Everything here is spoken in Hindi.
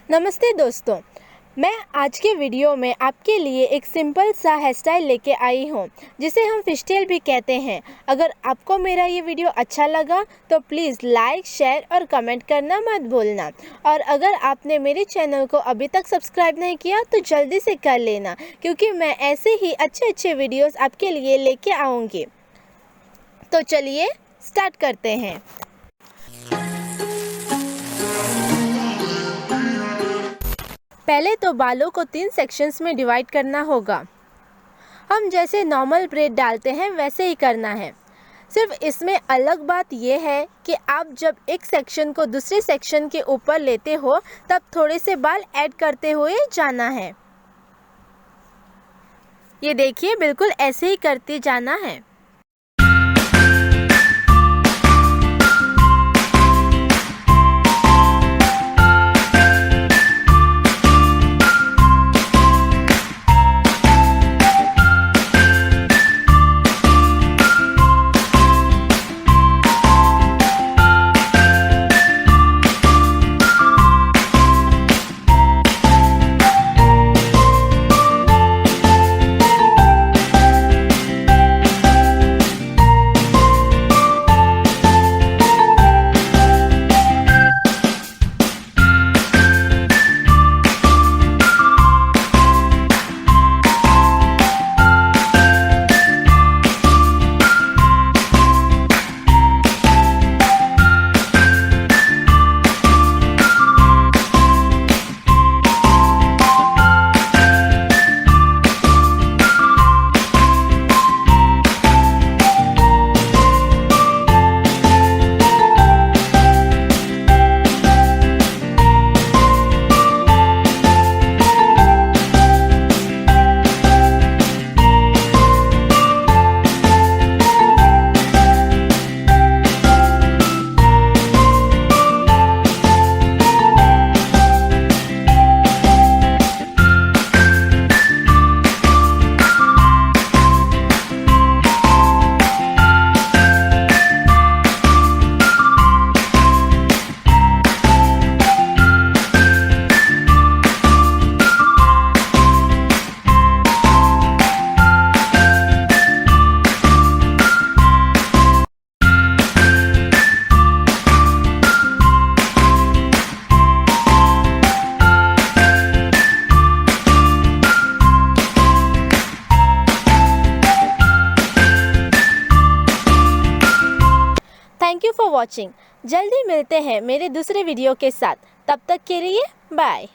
नमस्ते दोस्तों, मैं आज के वीडियो में आपके लिए एक सिंपल सा हेयर स्टाइल लेके आई हूँ जिसे हम फिशटेल भी कहते हैं। अगर आपको मेरा ये वीडियो अच्छा लगा तो प्लीज़ लाइक, शेयर और कमेंट करना मत भूलना। और अगर आपने मेरे चैनल को अभी तक सब्सक्राइब नहीं किया तो जल्दी से कर लेना, क्योंकि मैं ऐसे ही अच्छे वीडियोस आपके लिए लेके आऊँगी। तो चलिए स्टार्ट करते हैं। पहले तो बालों को 3 सेक्शंस में डिवाइड करना होगा। हम जैसे नॉर्मल ब्रेड डालते हैं वैसे ही करना है। सिर्फ इसमें अलग बात यह है कि आप जब एक सेक्शन को दूसरे सेक्शन के ऊपर लेते हो तब थोड़े से बाल ऐड करते हुए जाना है। ये देखिए, बिल्कुल ऐसे ही करते जाना है। Thank you for watching. जल्दी मिलते हैं मेरे दूसरे वीडियो के साथ। तब तक के लिए बाय।